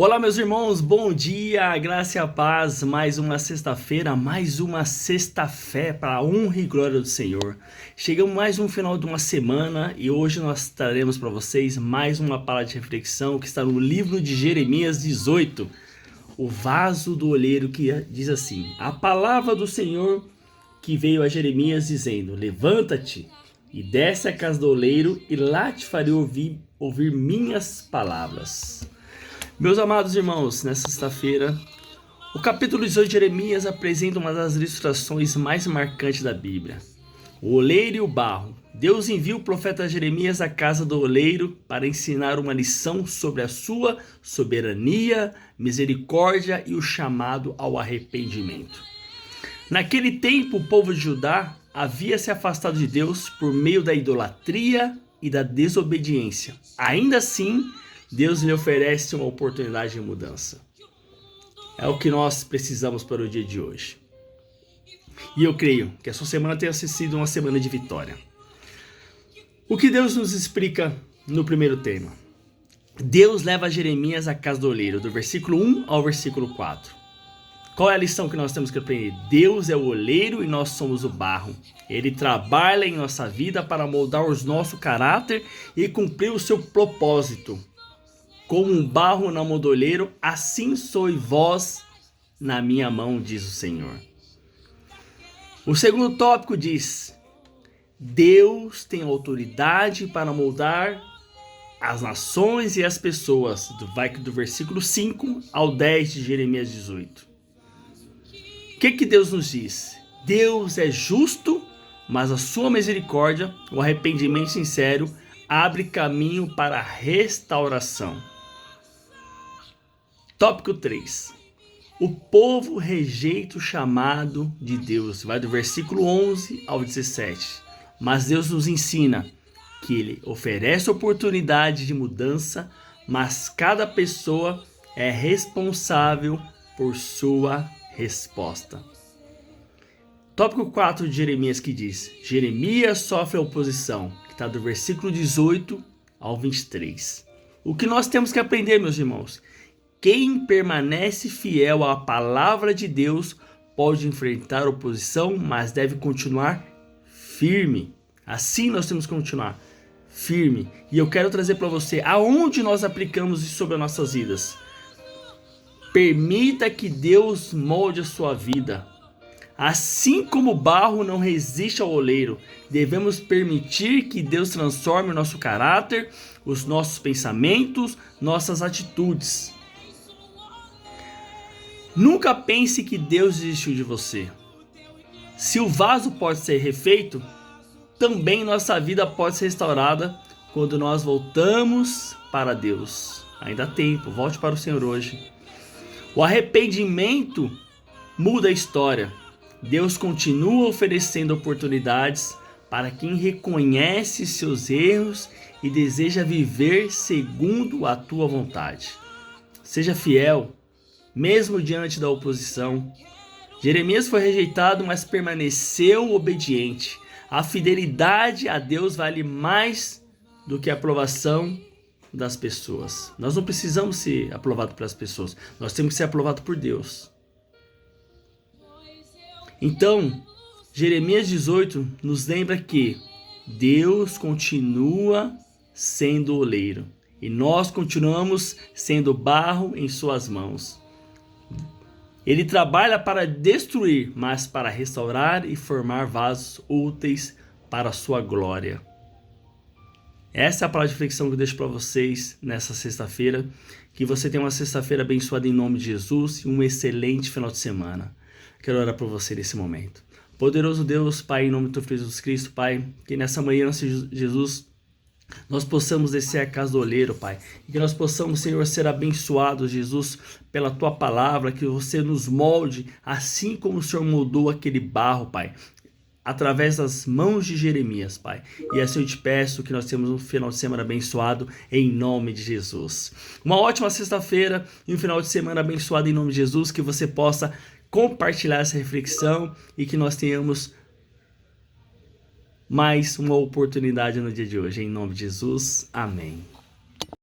Olá, meus irmãos, bom dia, graça e a paz. Mais uma sexta-feira, mais uma sexta-fé para a honra e glória do Senhor. Chegamos mais um final de uma semana e hoje nós traremos para vocês mais uma palavra de reflexão que está no livro de Jeremias 18, o vaso do oleiro, que diz assim: a palavra do Senhor que veio a Jeremias dizendo: levanta-te e desce à casa do oleiro e lá te farei ouvir minhas palavras. Meus amados irmãos, nesta sexta-feira, o capítulo 18 de Jeremias apresenta uma das ilustrações mais marcantes da Bíblia. O oleiro e o barro. Deus envia o profeta Jeremias à casa do oleiro para ensinar uma lição sobre a sua soberania, misericórdia e o chamado ao arrependimento. Naquele tempo, o povo de Judá havia se afastado de Deus por meio da idolatria e da desobediência. Ainda assim, Deus lhe oferece uma oportunidade de mudança. É o que nós precisamos para o dia de hoje. E eu creio que a sua semana tenha sido uma semana de vitória. O que Deus nos explica no primeiro tema? Deus leva Jeremias à casa do oleiro, do versículo 1 ao versículo 4. Qual é a lição que nós temos que aprender? Deus é o oleiro e nós somos o barro. Ele trabalha em nossa vida para moldar o nosso caráter e cumprir o seu propósito. Como um barro na mão do oleiro, assim sois vós na minha mão, diz o Senhor. O segundo tópico diz: Deus tem autoridade para moldar as nações e as pessoas. Vai do versículo 5 ao 10 de Jeremias 18. O que Deus nos diz? Deus é justo, mas a sua misericórdia, o arrependimento sincero, abre caminho para a restauração. Tópico 3. O povo rejeita o chamado de Deus. Vai do versículo 11 ao 17. Mas Deus nos ensina que Ele oferece oportunidade de mudança, mas cada pessoa é responsável por sua resposta. Tópico 4 de Jeremias, que diz: Jeremias sofre oposição, que está do versículo 18 ao 23. O que nós temos que aprender, meus irmãos? Quem permanece fiel à palavra de Deus pode enfrentar oposição, mas deve continuar firme. Assim nós temos que continuar firme. E eu quero trazer para você aonde nós aplicamos isso sobre as nossas vidas. Permita que Deus molde a sua vida. Assim como o barro não resiste ao oleiro, devemos permitir que Deus transforme o nosso caráter, os nossos pensamentos, nossas atitudes. Nunca pense que Deus desistiu de você. Se o vaso pode ser refeito, também nossa vida pode ser restaurada quando nós voltamos para Deus. Ainda há tempo, volte para o Senhor hoje. O arrependimento muda a história. Deus continua oferecendo oportunidades para quem reconhece seus erros e deseja viver segundo a tua vontade. Seja fiel, mesmo diante da oposição. Jeremias foi rejeitado, mas permaneceu obediente. A fidelidade a Deus vale mais do que a aprovação das pessoas. Nós não precisamos ser aprovados pelas pessoas, nós temos que ser aprovados por Deus. Então, Jeremias 18 nos lembra que Deus continua sendo oleiro e nós continuamos sendo barro em suas mãos. Ele trabalha para destruir, mas para restaurar e formar vasos úteis para a sua glória. Essa é a palavra de reflexão que eu deixo para vocês nessa sexta-feira. Que você tenha uma sexta-feira abençoada em nome de Jesus e um excelente final de semana. Quero orar por você nesse momento. Poderoso Deus, Pai, em nome do teu Filho Jesus Cristo, Pai, que nessa manhã, Jesus, nós possamos descer a casa do oleiro, Pai, e que nós possamos, Senhor, ser abençoados, Jesus, pela Tua palavra, que você nos molde, assim como o Senhor moldou aquele barro, Pai, através das mãos de Jeremias, Pai. E assim eu te peço que nós tenhamos um final de semana abençoado, em nome de Jesus. Uma ótima sexta-feira e um final de semana abençoado, em nome de Jesus, que você possa compartilhar essa reflexão e que nós tenhamos mais uma oportunidade no dia de hoje. Em nome de Jesus, amém.